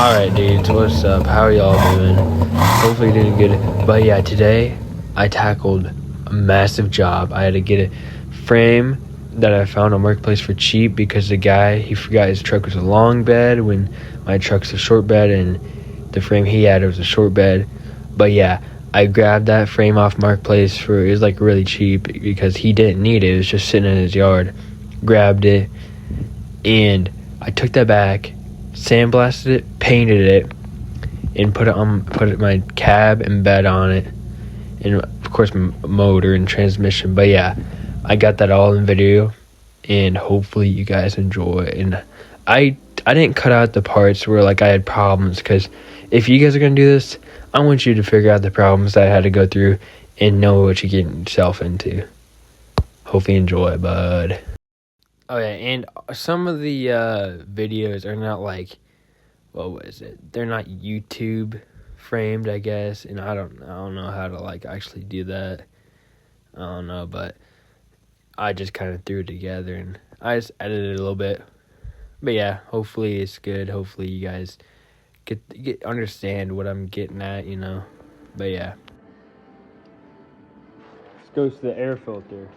Alright dudes, what's up? How are y'all doing? Hopefully doing good. But yeah, today I tackled a massive job. I had to get a frame that I found on Marketplace for cheap because the guy, he forgot his truck was a long bed when my truck's a short bed, and the frame he had was a short bed. But yeah, I grabbed that frame off Marketplace for, it was like really cheap because he didn't need it. It was just sitting in his yard. Grabbed it, and I took that back, sandblasted it, painted it, and put my cab and bed on it, and of course motor and transmission. But yeah, I got that all in video, and hopefully you guys enjoy. And I didn't cut out the parts where like I had problems, because if you guys are gonna do this, I want you to figure out the problems that I had to go through and know what you're getting yourself into. Hopefully you enjoy, bud. Oh yeah, and some of the videos are not like, what was it? They're not YouTube framed, I guess, and I don't know how to like actually do that. I don't know, but I just kind of threw it together and I just edited it a little bit. But yeah, hopefully it's good. Hopefully you guys get understand what I'm getting at, you know. But yeah, this goes to the air filter.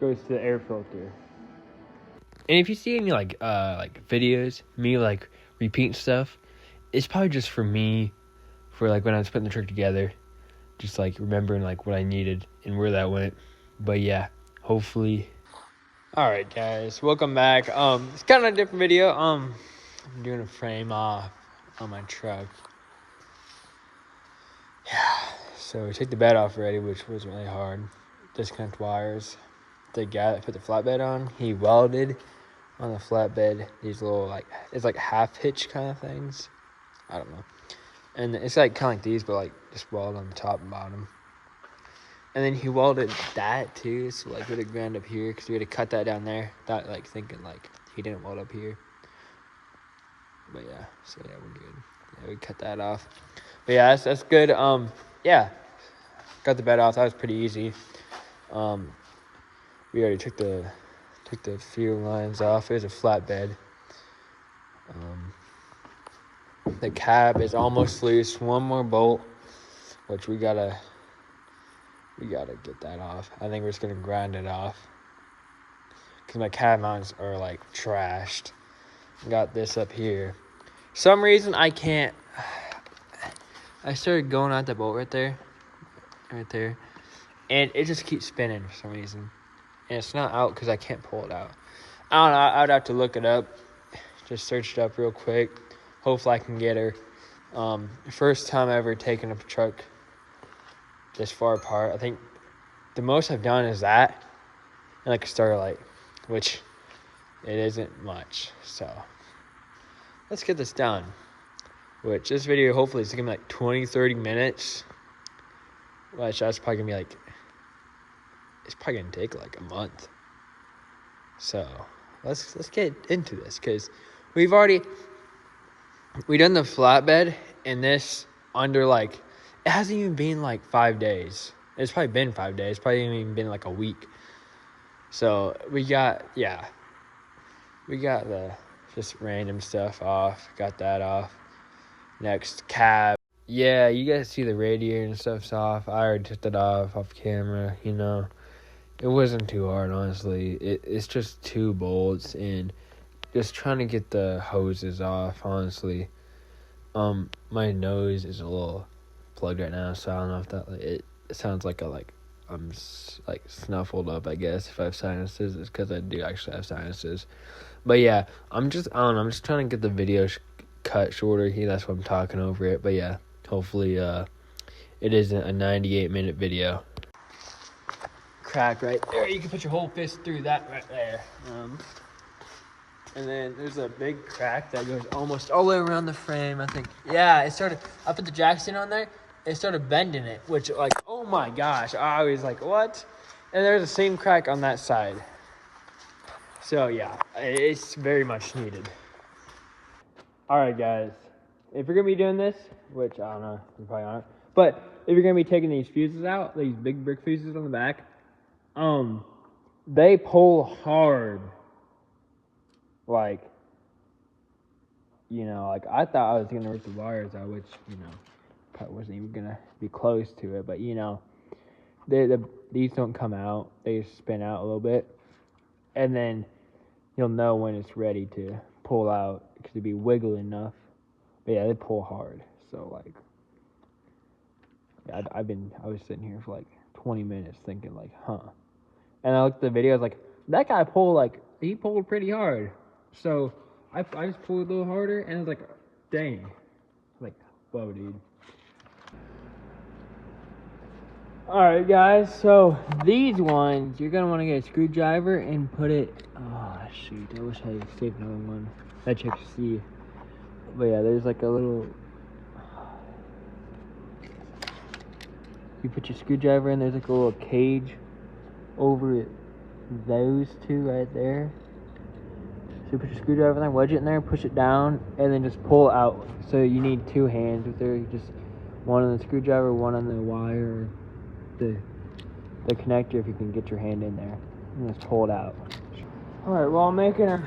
Goes to the air filter. And if you see any like videos, me like repeating stuff, it's probably just for me, for like when I was putting the trick together, just like remembering like what I needed and where that went. But yeah, hopefully. All right, guys, welcome back. It's kind of a different video. I'm doing a frame off on my truck. Yeah, so we took the bed off already, which was really hard. Disconnect wires. The guy that put the flatbed on, he welded on the flatbed these little like, it's like half hitch kind of things. I don't know. And it's like kind of like these, but like just welded on the top and bottom. And then he welded that too, so like we had to grind up here because we had to cut that down there. That like thinking like he didn't weld up here. But yeah, so yeah, we're good. Yeah, we cut that off. But yeah, that's good. Yeah, got the bed off. That was pretty easy. We already took the fuel lines off. It was a flatbed. The cab is almost loose. One more bolt, which we gotta get that off. I think we're just gonna grind it off because my cab mounts are like trashed. Got this up here. For some reason I can't. I started going out the bolt right there, and it just keeps spinning for some reason. And it's not out because I can't pull it out. I don't know. I'd have to look it up. Just search it up real quick. Hopefully I can get her. First time ever taking a truck this far apart. I think the most I've done is that, and like a Starlight, which it isn't much. So let's get this done. Which this video hopefully is gonna be like 20-30 minutes. Which that's probably gonna be like, it's probably gonna take like a month. So let's get into this, because we've done the flatbed, and this under like, it hasn't even been like 5 days. It's probably been 5 days. Probably even been like a week. So we got the just random stuff off. Got that off. Next, cab. Yeah, you guys see the radiator and stuff's off. I already took that off camera, you know. It wasn't too hard, honestly. It's just 2 bolts and just trying to get the hoses off, honestly. My nose is a little plugged right now, so I don't know if that, like, it sounds like I'm like snuffled up, I guess. If I have sinuses, it's because I do actually have sinuses. But yeah, I'm just trying to get the video cut shorter here. That's why I'm talking over it. But yeah, hopefully it isn't a 98-minute video. Crack right there. You can put your whole fist through that right there. And then there's a big crack that goes almost all the way around the frame, I think. Yeah, I put the Jackson on there. It started bending it, which, like, oh my gosh. I was like, what? And there's the same crack on that side. So yeah, it's very much needed. All right, guys. If you're going to be doing this, which I don't know, you probably aren't. But if you're going to be taking these fuses out, these big brick fuses on the back, they pull hard. like, like I thought I was gonna rip the wires out, which probably wasn't even gonna be close to it. But these don't come out; they just spin out a little bit, and then you'll know when it's ready to pull out because it'd be wiggly enough. But yeah, they pull hard. So like, I was sitting here for like 20 minutes thinking like, and I looked at the video. I was like, that guy he pulled pretty hard. So I just pulled a little harder, and I was like, dang, like, whoa, dude. All right, guys. So these ones, you're gonna want to get a screwdriver and put it. Oh shoot! I wish I had saved another one. That you can see. But yeah, there's like a little. You put your screwdriver in. There's like a little cage over those two right there. So you put your screwdriver in there, wedge it in there, push it down, and then just pull it out. So you need two hands with there. Just one on the screwdriver, one on the wire, the connector. If you can get your hand in there, and just pull it out. All right. Well, I'm making a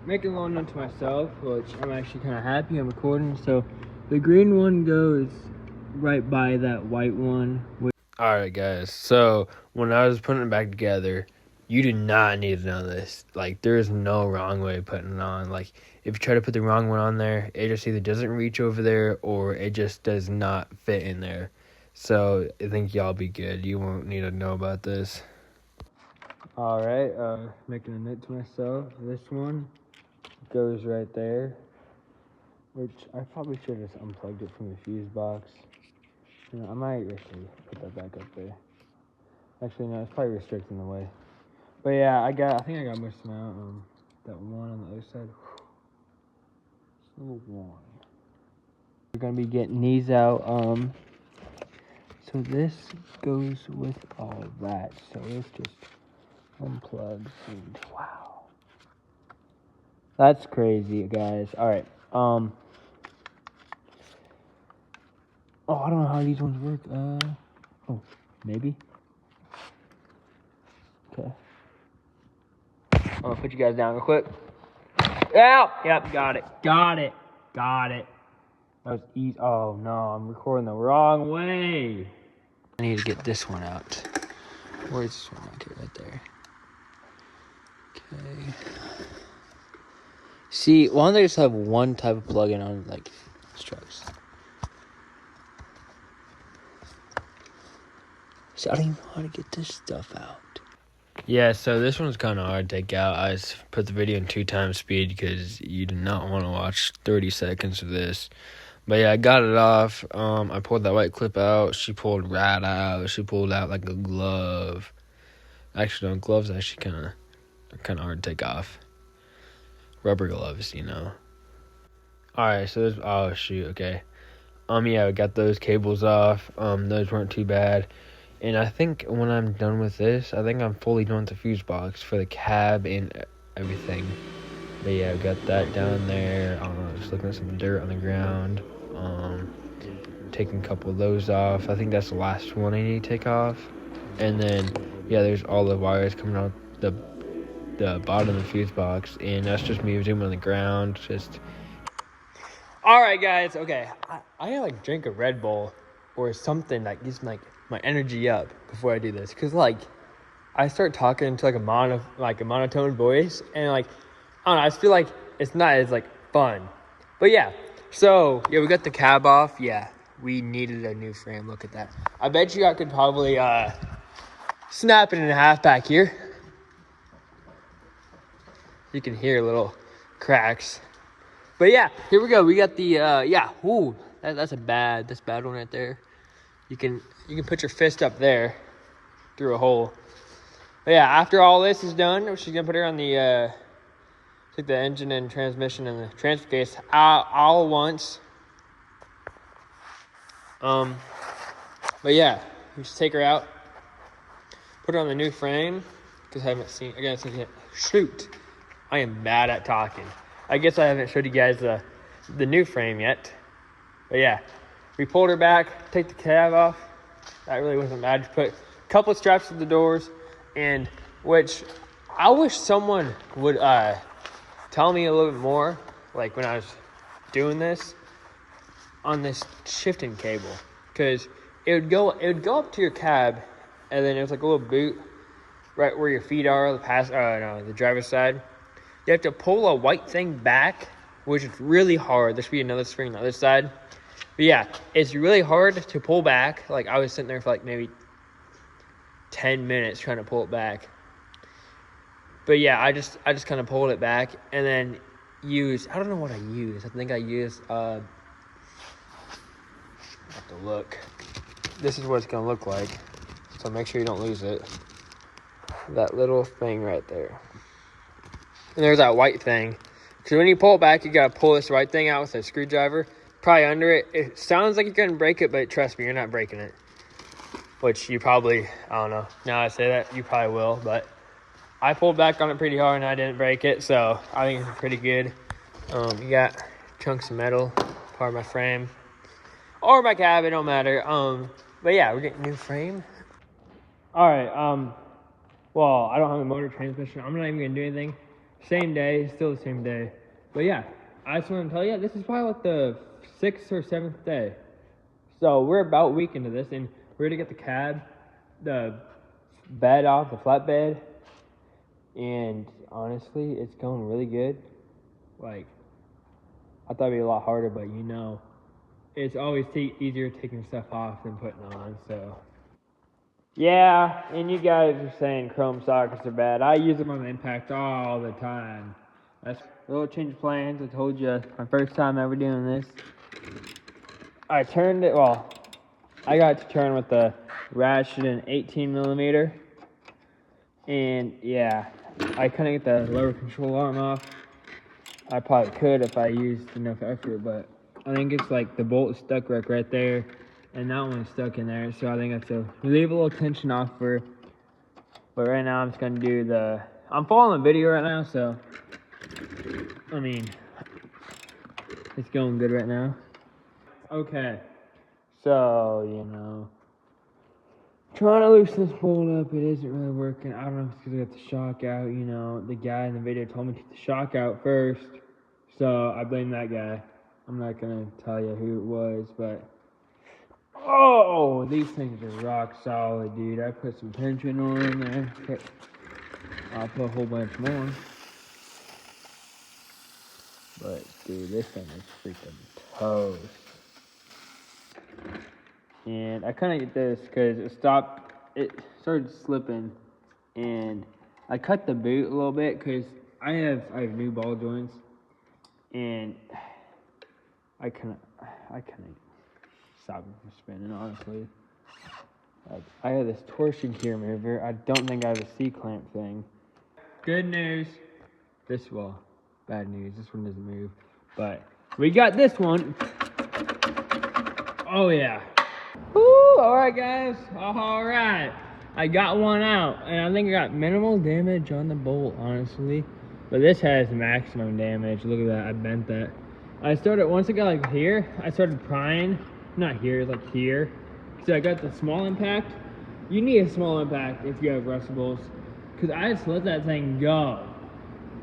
little note to myself, which I'm actually kind of happy I'm recording. So the green one goes right by that white one. All right, guys. So when I was putting it back together, you do not need to know this. Like, there is no wrong way of putting it on. Like, if you try to put the wrong one on there, it just either doesn't reach over there or it just does not fit in there. So I think y'all be good. You won't need to know about this. All right. Making a note to myself. This one goes right there, which I probably should have just unplugged it from the fuse box. I might actually put that back up there. Actually, no, it's probably restricting the way. But yeah, I think I got most of them out. That one on the other side. So one. We're gonna be getting these out. So this goes with all that. So let's just unplug. And wow, that's crazy, guys. All right. Oh, I don't know how these ones work. Oh, maybe. Okay. I'm gonna put you guys down real quick. Yeah, yep, got it. That was easy. Oh no, I'm recording the wrong way. I need to get this one out. Where's this one? Okay, right there. Okay. See, why don't they just have one type of plug-in on like trucks? So I don't even know how to get this stuff out. Yeah, so this one's kind of hard to take out. I just put the video in 2x speed because you do not want to watch 30 seconds of this. But yeah, I got it off. I pulled that white clip out. She pulled right out. She pulled out like a glove. Actually, no, gloves actually kind of hard to take off. Rubber gloves, All right, so there's, oh shoot, okay. Yeah, we got those cables off. Those weren't too bad. And I think when I'm done with this, I think I'm fully done with the fuse box for the cab and everything. But yeah, I've got that down there. Just looking at some dirt on the ground. Taking a couple of those off. I think that's the last one I need to take off. And then, yeah, there's all the wires coming out the bottom of the fuse box. And that's just me zooming on the ground. All right, guys. Okay, I gotta like drink a Red Bull or something that gives me my energy up before I do this, because I start talking to a monotone voice, and I don't know, I just feel like it's not as fun. But yeah, so yeah, we got the cab off. Yeah, we needed a new frame. Look at that. I bet you I could probably snap it in half back here. You can hear little cracks. But yeah, here we go. We got the ooh, that's bad one right there. You can put your fist up there through a hole. But yeah, after all this is done, she's gonna put her on the take the engine and transmission and the transfer case all at once. But yeah, we just take her out, put her on the new frame, because I haven't seen it. Shoot, I am bad at talking. I guess I haven't showed you guys the new frame yet. But yeah, we pulled her back, take the cab off. That really wasn't bad. Just put a couple of straps to the doors, and which I wish someone would tell me a little bit more, like when I was doing this on this shifting cable, because it would go up to your cab, and then there's like a little boot right where your feet are, the driver's side. You have to pull a white thing back, which is really hard. There should be another spring on the other side. But yeah, it's really hard to pull back. Like I was sitting there for like maybe 10 minutes trying to pull it back. But yeah, I just kind of pulled it back and then I don't know what I used. I think I used, I have to look. This is what it's going to look like. So make sure you don't lose it. That little thing right there. And there's that white thing. Because when you pull it back, you got to pull this white thing out with a screwdriver. Probably under it. It sounds like you're going to break it, but trust me, you're not breaking it. Which you probably, I don't know. Now I say that, you probably will. But I pulled back on it pretty hard and I didn't break it. So I think it's pretty good. You got chunks of metal, part of my frame. Or my cab, it don't matter. But yeah, we're getting a new frame. Alright, well, I don't have a motor transmission. I'm not even going to do anything. Same day, still the same day. But yeah, I just want to tell you, this is probably like the 6th or 7th day. So we're about a week into this, and we're going to get the cab, the bed off, the flatbed. And honestly, it's going really good. Like, I thought it'd be a lot harder, but you know, it's always easier taking stuff off than putting on, so. Yeah, and you guys are saying chrome sockets are bad. I use them on the Impact all the time. That's a little change of plans. I told you, my first time ever doing this. I turned it, well, I got to turn with the Ratchet 18 millimeter. And yeah, I couldn't get the lower control arm off. I probably could if I used enough effort, but I think it's like the bolt is stuck right there. And that one's stuck in there, so I think I have to leave a little tension off for. But right now I'm just gonna do I'm following the video right now, so I mean, it's going good right now. Okay, so you know, trying to loosen this bolt up, it isn't really working. I don't know if it's because I got the shock out. You know, the guy in the video told me to take the shock out first, so I blame that guy. I'm not gonna tell you who it was, but. Oh, these things are rock solid, dude. I put some tension on there. I'll put a whole bunch more. But, dude, this thing is freaking toast. And I kind of get this because it started slipping. And I cut the boot a little bit because I have new ball joints. And I couldn't stop it from spinning, honestly. Like, I have this torsion key remover. I don't think I have a C-clamp thing. Good news. Bad news. This one doesn't move. But we got this one. Oh, yeah. Woo! Alright, guys. Alright. I got one out. And I think I got minimal damage on the bolt, honestly. But this has maximum damage. Look at that. I bent that. Once it got like here, I started prying. Not here, like here. So I got the small impact. You need a small impact if you have rustables. Because I just let that thing go.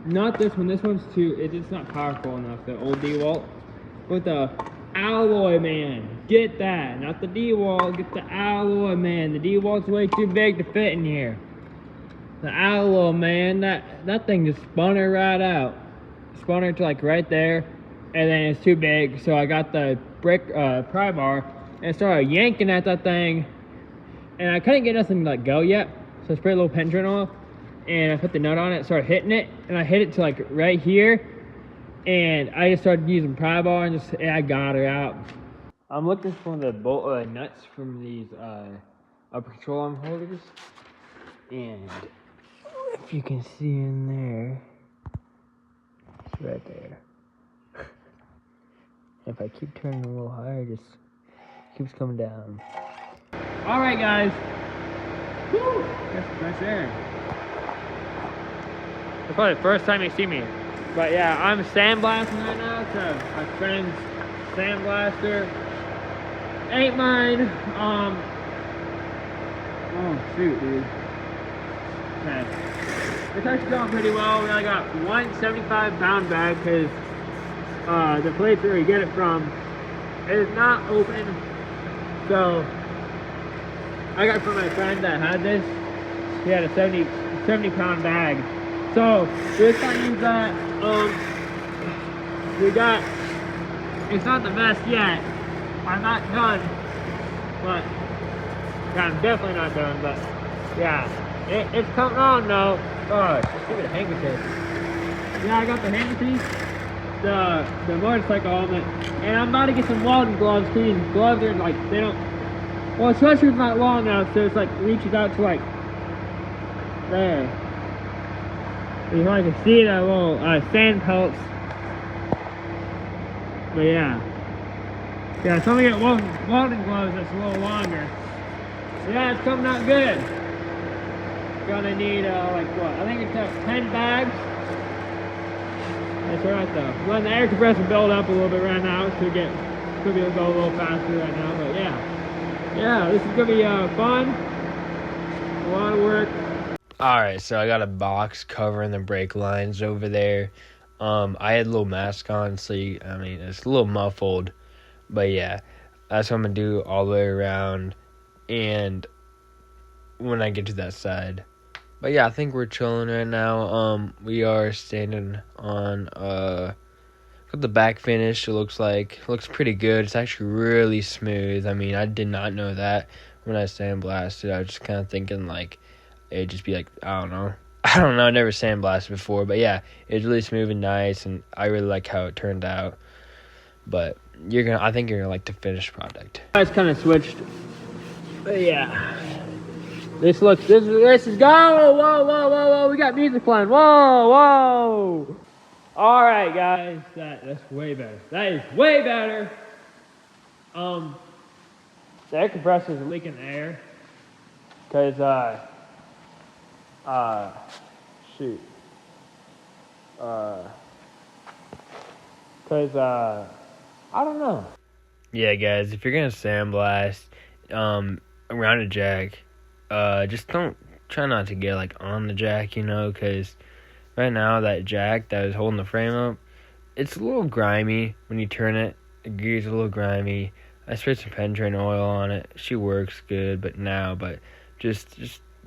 Not this one. This one's it's not powerful enough. The old DeWalt. With the Alloy Man. Get that. Not the DeWalt. Get the Alloy Man. The DeWalt's way too big to fit in here. The Alloy Man. That thing just spun her right out. Spun her to like right there. And then it's too big, so I got the pry bar and started yanking at that thing, and I couldn't get nothing to like go yet, so I sprayed a little pension oil, and I put the nut on it, started hitting it, and I hit it to like right here, and I just started using pry bar and I got her out. I'm looking for the bolt nuts from these upper control arm holders, and if you can see in there, it's right there. If I keep turning a little higher, it just keeps coming down. Alright, guys. Woo! That's fresh air. That's probably the first time you see me. But yeah, I'm sandblasting right now. It's my friend's sandblaster. Ain't mine. Oh, shoot, dude. Okay. it's actually going pretty well. We only got one 75-pound bag because the place where we get it from is not open. So I got it from my friend that had this. He had a 70-pound bag. So we're just gonna use that. We got, it's not the best yet. I'm not done, but yeah, I'm definitely not done. But yeah, it's coming on though. Oh, just give it a handkerchief. Yeah, I got the handkerchief, the motorcycle helmet, and I'm about to get some welding gloves. Cause these gloves are like, they don't, well, especially it's not long enough, so it's like reaches out to like there. You can see that little sand pelts. But yeah, so I'm gonna get welding gloves that's a little longer. Yeah, it's coming out good. Gonna need like what? I think it's 10 bags. That's alright though. Letting the air compressor build up a little bit right now, so could be able to go a little faster right now. But yeah, this is gonna be fun. A lot of work. Alright, so I got a box covering the brake lines over there. I had a little mask on, so it's a little muffled. But yeah, that's what I'm gonna do all the way around. And when I get to that side. But yeah, I think we're chilling right now. We are standing on got the back finish. It looks pretty good. It's actually really smooth. I mean, I did not know that when I sandblasted. I was just kind of thinking like it'd just be like, I don't know, I never sandblasted before. But yeah, it's really smooth and nice, and I really like how it turned out. But I think you're gonna like the finished product. It's kind of switched. But yeah, this is go. Whoa, we got music playing. Whoa. All right, guys, that's way better. That is way better. The air compressor is leaking air because I don't know. Yeah, guys, if you're gonna sandblast around a jack, just try not to get like on the jack, because right now that jack that is holding the frame up, it's a little grimy when you turn it. The gear's a little grimy. I sprayed some penetrating oil on it. She works good, but just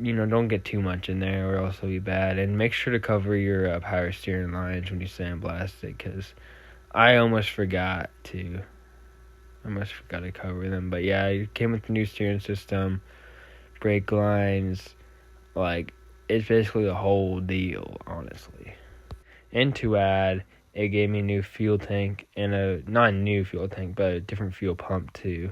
don't get too much in there or else it'll be bad. And make sure to cover your power steering lines when you sandblast it, because I almost forgot to cover them. But yeah, it came with the new steering system, brake lines, like it's basically the whole deal, honestly. And to add, it gave me a new fuel tank and not a new fuel tank, but a different fuel pump too.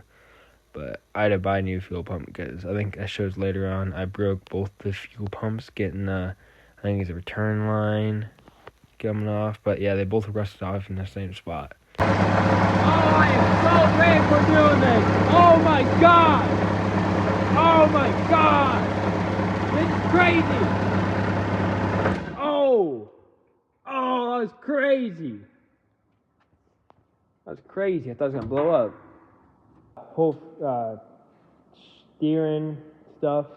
But I had to buy a new fuel pump because I think that shows later on I broke both the fuel pumps getting I think it's a return line coming off. But yeah, they both rusted off in the same spot. Oh, I am so glad we're doing this. Oh my god. This is crazy. Oh, that was crazy. I thought it was gonna blow up. Whole steering stuff,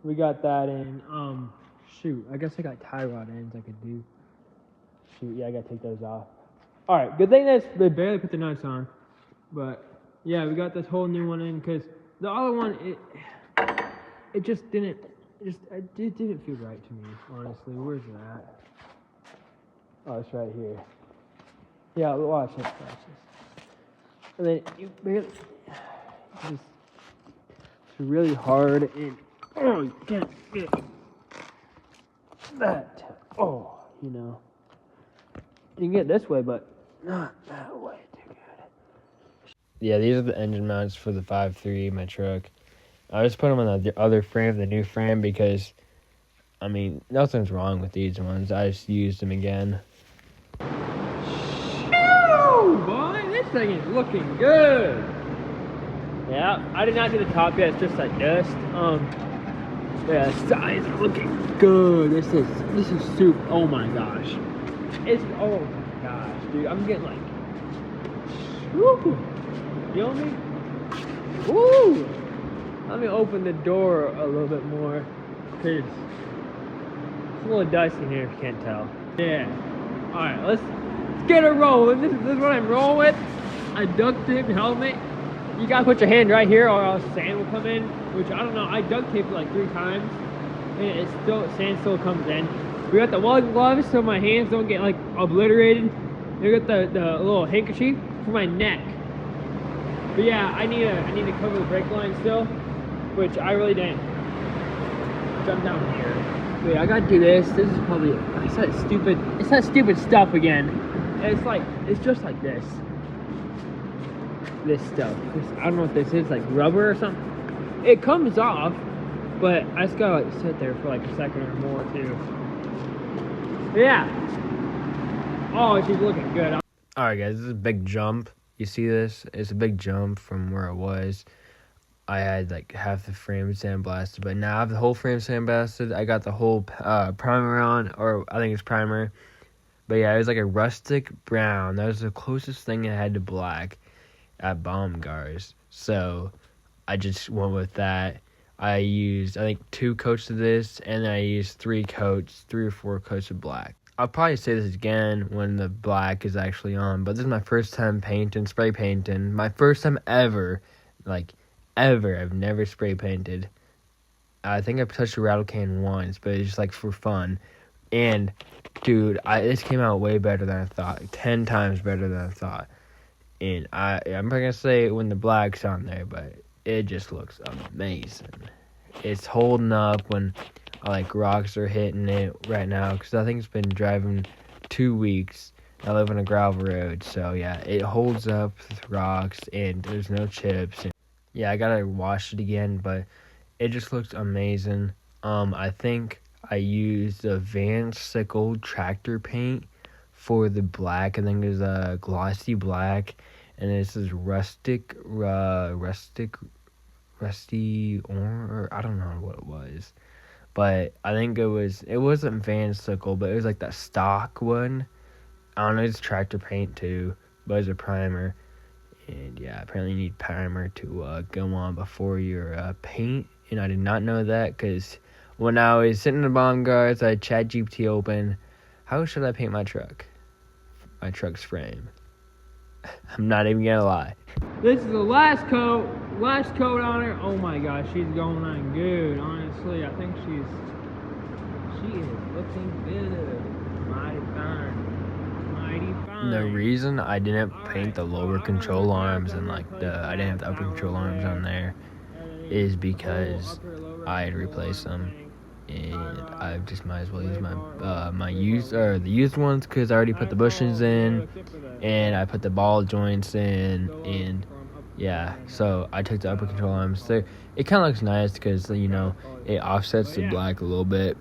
we got that in. I guess I got tie rod ends I could do. I gotta take those off. Alright, good thing they barely put the nuts on. But yeah, we got this whole new one in because the other one, it just didn't feel right to me, honestly. Where's it at? Oh, it's right here. Yeah, watch this. And then it's really hard, and you can't get that. You can get this way, but not that way too good. Yeah, these are the engine mounts for the 5.3 my truck. I just put them on the other frame, the new frame, because nothing's wrong with these ones. I just used them again. Boy, this thing is looking good. Yeah, I did not do the top yet. It's just like dust. Yeah, the sides are looking good. This is super. Oh my gosh. Oh my gosh, dude. I'm getting like, woo. You know me? Woo. Let me open the door a little bit more, cause It's a little dusty in here if you can't tell. Yeah. Alright, let's get it rolling. This is what I'm rolling with. A duct tape helmet. You gotta put your hand right here or else sand will come in, which I don't know. I duct taped it like 3 times and it's still, sand still comes in. We got the welding gloves so my hands don't get like obliterated. We got the little handkerchief for my neck. But yeah, I need to cover the brake line still, which I really didn't jump down here. Wait, I gotta do this. This is probably it's that stupid stuff again. And it's just like this. This stuff. I don't know what this is, like rubber or something. It comes off, but I just gotta like sit there for like a second or more too. But yeah. Oh, she's looking good. Alright guys, this is a big jump. You see this? It's a big jump from where I was. I had like half the frame sandblasted, but now I have the whole frame sandblasted. I got the whole primer on, or I think it's primer. But yeah, it was like a rustic brown. That was the closest thing I had to black at Baumgars. So I just went with that. I used, I think, 2 coats of this, and then I used 3 or 4 coats of black. I'll probably say this again when the black is actually on, but this is my first time spray painting. My first time ever, I've never spray painted. I think I've touched a rattle can once, but it's just like for fun. And dude, this came out way better than I thought. 10 times better than I thought. And I'm not gonna say when the black's on there, but it just looks amazing. It's holding up when rocks are hitting it right now, because I think it's been driving 2 weeks. I live on a gravel road, so yeah, it holds up with rocks and there's no chips. And yeah, I gotta wash it again, but it just looks amazing. I think I used the Van Sickle tractor paint for the black. I think it was a glossy black, and this is rusty orange. I don't know what it was. But I think it wasn't Van Sickle, but it was like that stock one. I don't know, it's tractor paint too, but it's a primer. And yeah, apparently you need primer to go on before your paint. And I did not know that, because when I was sitting in the Baumgars, I had ChatGPT open. How should I paint my truck? My truck's frame. I'm not even gonna lie. This is the last coat on her. Oh my gosh, she's going on good. Honestly, I think she is looking good. Mighty fine. The reason I didn't paint the lower control arms and I didn't have the upper control arms on there is because I had replaced them, and I just might as well use the used ones, because I already put the bushings in and I put the ball joints in, and yeah, so I took the upper control arms there. It kind of looks nice because it offsets the black a little bit.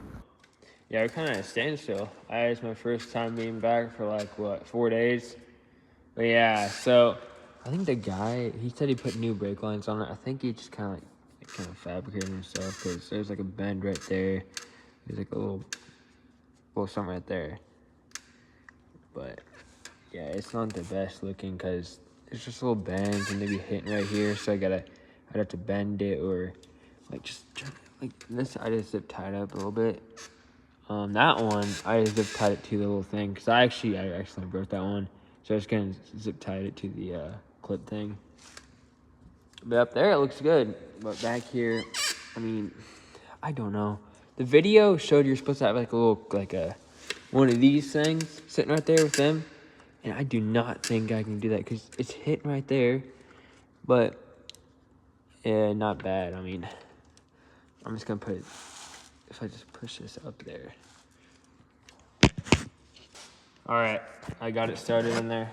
Yeah, we're kind of at a standstill. It's my first time being back for 4 days. But yeah, so I think the guy, he said he put new brake lines on it. I think he just kind of fabricated himself, because there's like a bend right there. There's like a little something right there. But yeah, it's not the best looking, because there's just little bends and maybe hitting right here. So I'd have to bend it, or this. I just zip tied up a little bit. That one, I zip tied it to the little thing, because I accidentally broke that one. So I just kind of zip tied it to the clip thing. But up there, it looks good. But back here, I don't know. The video showed you're supposed to have one of these things sitting right there with them. And I do not think I can do that, because it's hitting right there. But, yeah, not bad. I'm just going to put it, if I just push this up there. Alright, I got it started in there.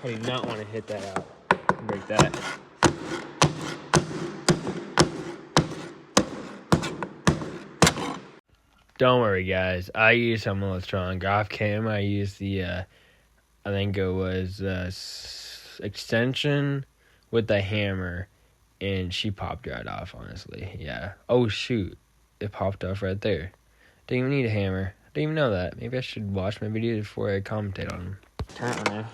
I do not want to hit that out. Break that. Don't worry, guys. I used something a little stronger. Off camera, I used the, I think it was extension with the hammer, and she popped right off, honestly. Yeah. Oh, shoot. It popped off right there. Didn't even need a hammer. Didn't even know that. Maybe I should watch my videos before I commentate on them. Turn it on there.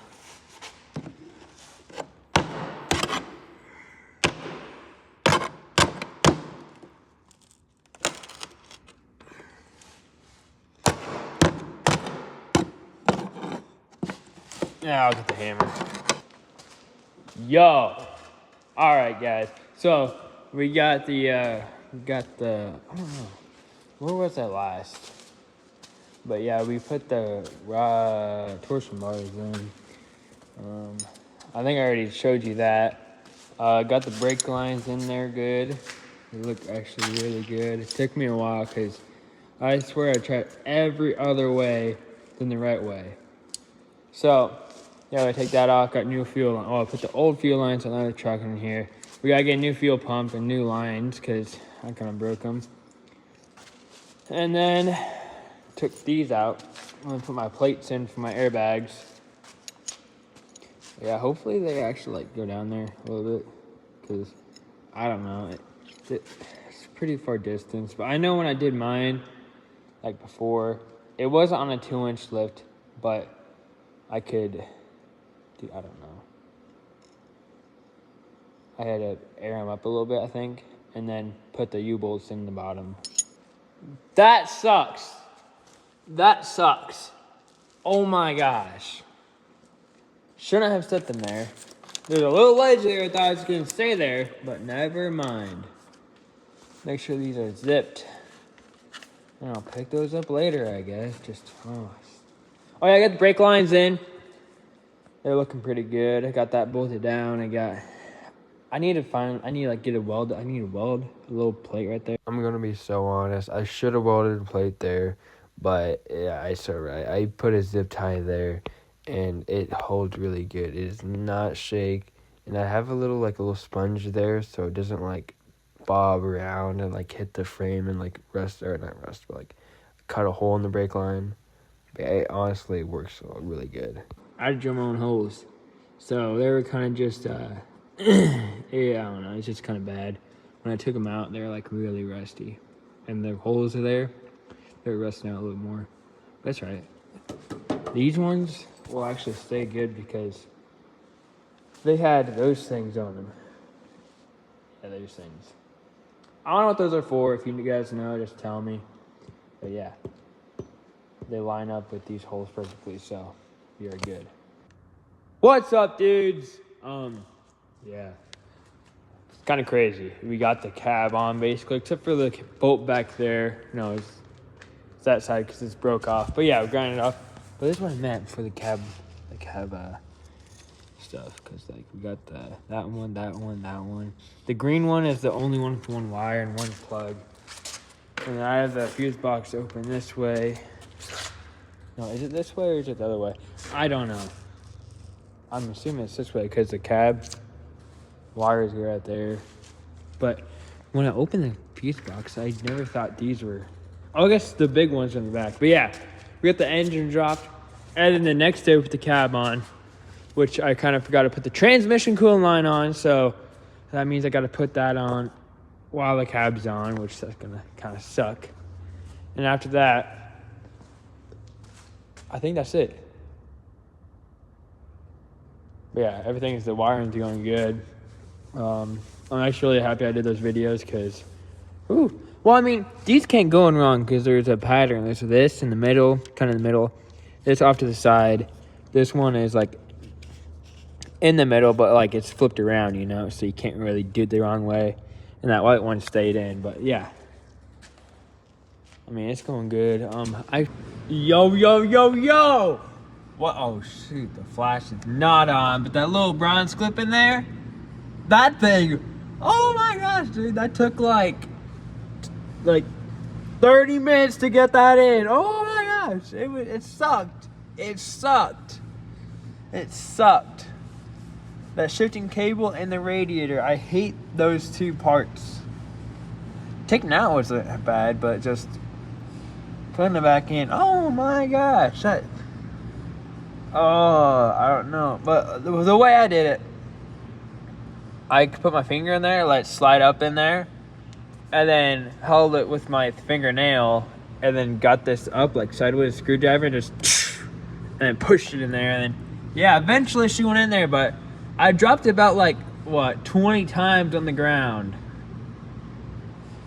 Yeah, I'll get the hammer. Yo. All right, guys. So we got the I don't know, where was that last? But yeah, we put the torsion bars in. I think I already showed you that. Got the brake lines in there good. They look actually really good. It took me a while because I swear I tried every other way than the right way. So yeah, I take that off. Got new fuel. Oh, I put the old fuel lines on the other truck in here. We gotta get a new fuel pump and new lines because I kind of broke them. And then took these out. I'm gonna put my plates in for my airbags. Yeah, hopefully they actually like go down there a little bit, because I don't know, it's pretty far distance. But I know when I did mine, like before, it wasn't on a 2-inch lift, but I could do, I don't know. I had to air them up a little bit, I think, and then put the U-bolts in the bottom. That sucks. That sucks. Oh my gosh. Shouldn't have set them there. There's a little ledge there. I thought it was going to stay there, but never mind. Make sure these are zipped. And I'll pick those up later, I guess. Oh yeah, I got the brake lines in. They're looking pretty good. I got that bolted down. I need to like get a weld. I need to weld a little plate right there. I'm gonna be so honest. I should have welded a plate there, but yeah, it's alright. I put a zip tie there, and it holds really good. It does not shake, and I have a little sponge there, so it doesn't like bob around and like hit the frame and like but like cut a hole in the brake line. But it honestly works really good. I drilled my own holes, so they were kind of just yeah, I don't know, it's just kind of bad. When I took them out, they're like really rusty, and the holes are there, they're rusting out a little more. That's right. These ones will actually stay good because they had those things on them. Yeah, those things. I don't know what those are for. If you guys know, just tell me. But yeah, they line up with these holes perfectly, so you're good. What's up, dudes? Yeah, it's kind of crazy. We got the cab on basically, except for the bolt back there. No, it's that side because it's broke off. But yeah, we grinded it off. But this is what I meant for the cab stuff, because like we got that one. The green one is the only one with one wire and one plug. And I have the fuse box open this way. No, is it this way or is it the other way? I don't know. I'm assuming it's this way because the cab wires are right there. But when I opened the fuse box, I never thought these were... I guess the big ones in the back. But yeah, we got the engine dropped. And then the next day we put the cab on, which I kind of forgot to put the transmission cooling line on. So that means I got to put that on while the cab's on, which that's going to kind of suck. And after that, I think that's it. But yeah, the wiring's going good. I'm actually really happy I did those videos because, well, I mean, these can't go in wrong because there's a pattern. There's this in the middle, kind of in the middle. This off to the side. This one is like in the middle, but like it's flipped around, you know, so you can't really do it the wrong way. And that white one stayed in, but yeah. I mean, it's going good. Yo! What? Oh shoot, the flash is not on, but that little bronze clip in there, that thing, oh my gosh, dude, that took like 30 minutes to get that in. Oh my gosh, it sucked. That shifting cable and the radiator, I hate those two parts. Taking out wasn't bad, but just putting it back in, oh my gosh, I don't know. But the way I did it, I put my finger in there, let it slide up in there, and then held it with my fingernail, and then got this up like sideways screwdriver, and then pushed it in there, and then yeah, eventually she went in there, but I dropped it about 20 times on the ground.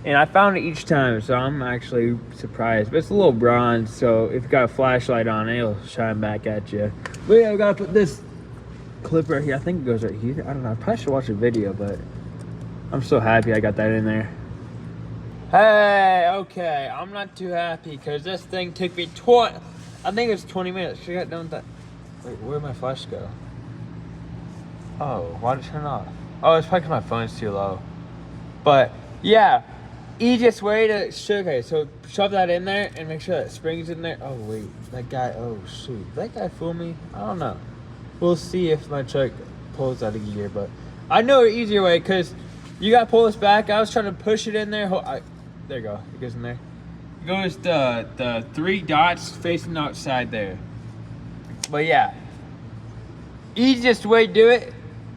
And I found it each time, so I'm actually surprised. But it's a little bronze, so if you got a flashlight on it, it'll shine back at you. But yeah, we gotta put this clip right here. I think it goes right here. I don't know. I probably should watch a video, but I'm so happy I got that in there. Hey, okay. I'm not too happy because this thing took me I think it was 20 minutes. She got done with that. Wait, where'd my flash go? Oh, why did it turn off? Oh, it's probably because my phone's too low. But yeah, easiest way to okay, so shove that in there and make sure that spring's in there. Oh wait, that guy, oh shoot, did that guy fool me? I don't know. We'll see if my truck pulls out of gear, but I know an easier way because you gotta pull this back. I was trying to push it in there. There you go, it goes in there. It goes the 3 dots facing outside there. But yeah, easiest way to do it,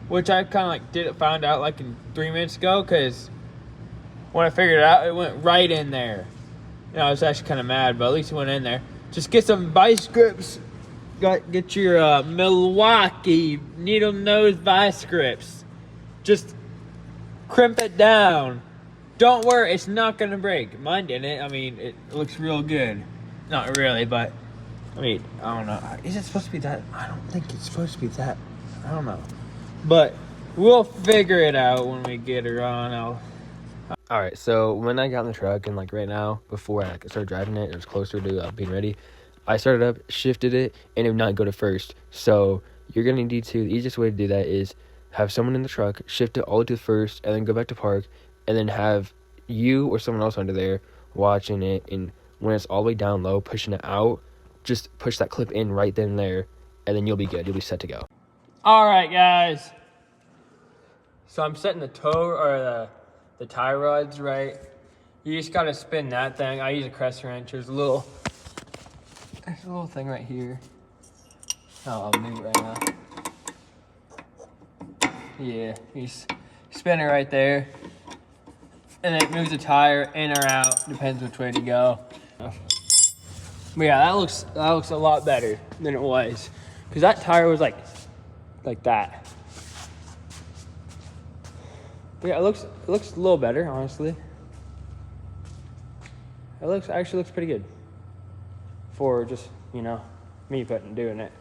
which I kind of found out like in 3 minutes ago, because when I figured it out, it went right in there. You know, I was actually kind of mad, but at least it went in there. Just get some vice grips. Get your Milwaukee needle nose vice grips. Just crimp it down. Don't worry, it's not gonna break. Mine didn't. I mean, it looks real good. Not really, but I mean, I don't know. Is it supposed to be that? I don't think it's supposed to be that. I don't know. But we'll figure it out when we get her on. Alright, so when I got in the truck and like right now, before I started driving it was closer to being ready, I started up, shifted it, and it would not go to first. So you're going to need to, the easiest way to do that is have someone in the truck, shift it all the way to first, and then go back to park, and then have you or someone else under there watching it, and when it's all the way down low, pushing it out, just push that clip in right then and there, and then you'll be good. You'll be set to go. Alright, guys. So I'm setting the the tie rods right. You just gotta spin that thing. I use a Crest wrench. There's a little thing right here. Oh, I'll move it right now. Yeah, you spin it right there, and it moves the tire in or out. Depends which way to go. But yeah, that looks a lot better than it was, because that tire was like that. But yeah, it looks a little better, honestly. It actually looks pretty good for just, you know, me doing it.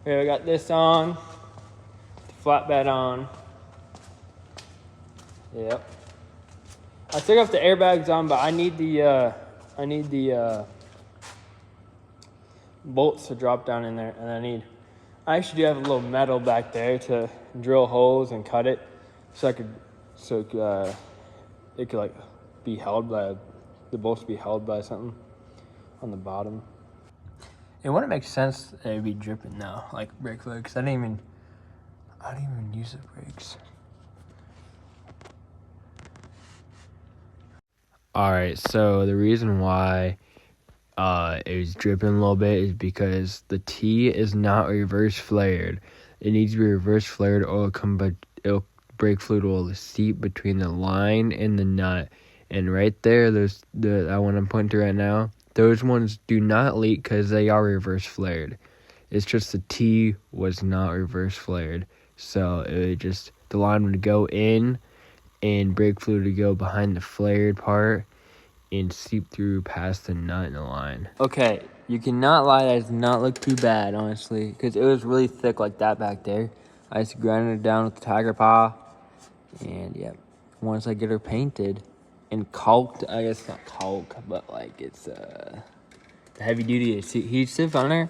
Okay, we got this on, flatbed on. Yep. I took off the airbags on, but I need the bolts to drop down in there, and I actually do have a little metal back there to drill holes and cut it, so it could like be held by the bolts be held by something on the bottom. It wouldn't make sense that it'd be dripping now, like brake fluid, because I didn't even use the brakes. Alright, so the reason why it was dripping a little bit is because the T is not reverse flared. It needs to be reverse flared, or brake fluid will seep between the line and the nut. And right there, there's that one I'm pointing to right now. Those ones do not leak because they are reverse flared. It's just the T was not reverse flared. So the line would go in and brake fluid would go behind the flared part and seep through past the nut in the line. Okay, you cannot lie, that does not look too bad, honestly, because it was really thick like that back there. I just grinded it down with the Tiger Paw, and yeah, once I get her painted and caulked, I guess not caulk, but like it's heavy duty adhesive on her.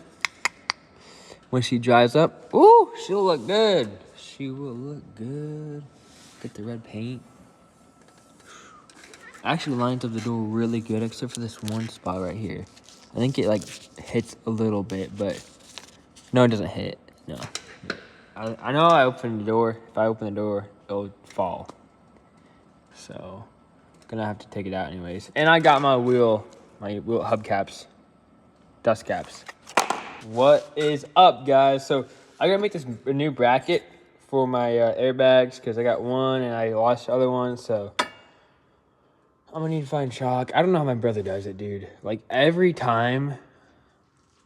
When she dries up, ooh, she'll look good. She will look good. Get the red paint. Actually lines up the door really good, except for this one spot right here. I think it like hits a little bit, but no, it doesn't hit. No. I know I opened the door. If I open the door, it'll fall. So, gonna have to take it out anyways. And I got my wheel hubcaps, dust caps. What is up, guys? So I gotta make a new bracket for my airbags, because I got one and I lost the other one. So I'm gonna need to find chalk. I don't know how my brother does it, dude. Like every time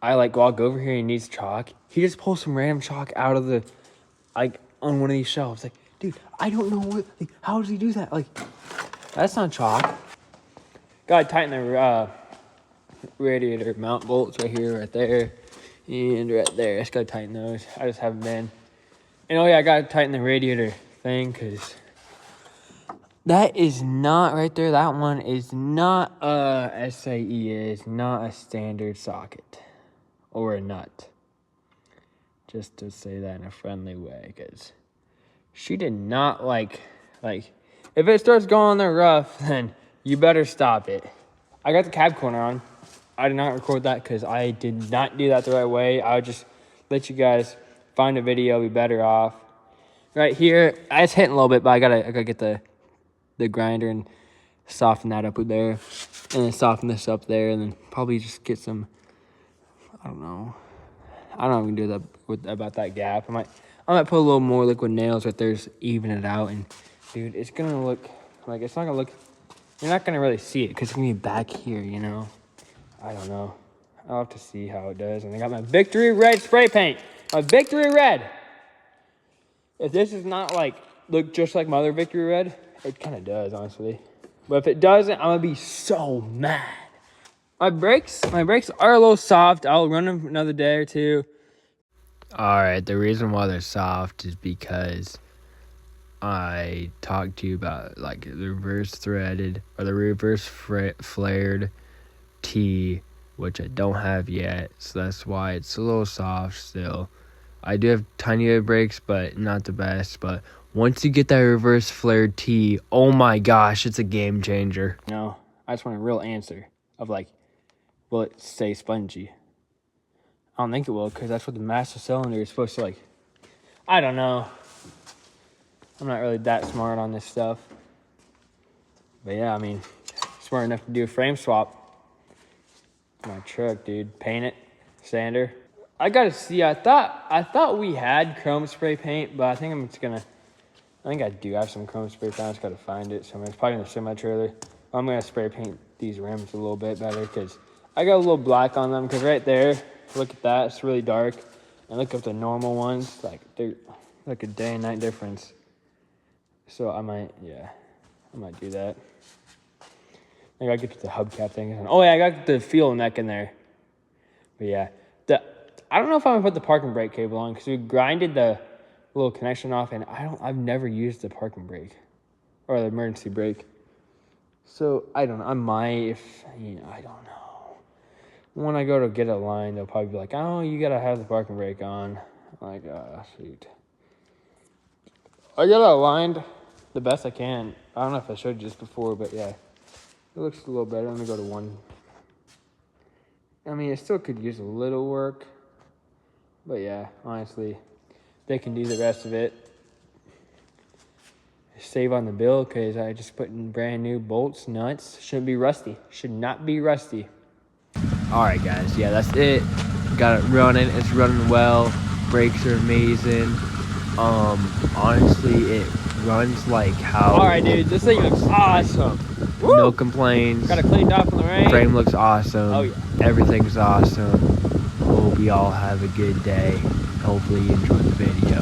I walk over here and he needs chalk, he just pulls some random chalk out of the on one of these shelves. Like, dude, I don't know how does he do that? Like, That's not chalk. Gotta tighten the radiator mount bolts right here, right there, and right there. Just gotta tighten those. I just haven't been. And oh yeah, I gotta tighten the radiator thing because that is not right there. That one is not SAE. Is not a standard socket or a nut. Just to say that in a friendly way, because she did not like if it starts going there rough, then you better stop it. I got the cab corner on. I did not record that because I did not do that the right way. I would just let you guys find a video, be better off. Right here, it's hitting a little bit, but I gotta get the grinder and soften that up with there, and then soften this up there, and then probably just get some. I don't know if I can do that about that gap. I might put a little more liquid nails right there, just even it out, and dude, it's gonna look like it's not gonna look. You're not gonna really see it because it's gonna be back here, you know. I don't know. I'll have to see how it does. And I got my Victory Red spray paint. My Victory Red. If this is not like look just like my other Victory Red, it kind of does, honestly. But if it doesn't, I'm gonna be so mad. My brakes are a little soft. I'll run them another day or two. All right, the reason why they're soft is because I talked to you about like the reverse threaded or the reverse flared T, which I don't have yet, so that's why it's a little soft still. I do have tinier brakes, but not the best. But once you get that reverse flared T, oh my gosh, it's a game changer. No, I just want a real answer of like, will it stay spongy? I don't think it will, because that's what the master cylinder is supposed to like. I don't know. I'm not really that smart on this stuff. But yeah, I mean, smart enough to do a frame swap. My truck, dude. Paint it. Sander. I gotta see. I thought we had chrome spray paint, but I think I do have some chrome spray paint. I just gotta find it somewhere. It's probably in the semi-trailer. I'm gonna spray paint these rims a little bit better because I got a little black on them. Because right there, look at that. It's really dark. And look at the normal ones. Like, they're like a day and night difference. So I might do that. I gotta get to the hubcap thing. Oh yeah, I got the fuel neck in there. But yeah, I don't know if I'm gonna put the parking brake cable on because we grinded the little connection off, and I've never used the parking brake or the emergency brake. So I don't know. I might I don't know. When I go to get a line, they'll probably be like, "Oh, you gotta have the parking brake on." I'm like, oh, shoot. I got it aligned the best I can. I don't know if I showed you this before, but yeah. It looks a little better. Let me go to one. I mean, it still could use a little work. But yeah, honestly, they can do the rest of it. Save on the bill because I just put in brand new bolts, nuts. Shouldn't be rusty. Should not be rusty. All right, guys. Yeah, that's it. Got it running. It's running well. Brakes are amazing. Honestly, it runs like how. All right, dude. This thing looks awesome. Woo! No complaints. Got it cleaned off in the rain. Frame looks awesome. Oh yeah. Everything's awesome. Hope you all have a good day. Hopefully you enjoyed the video.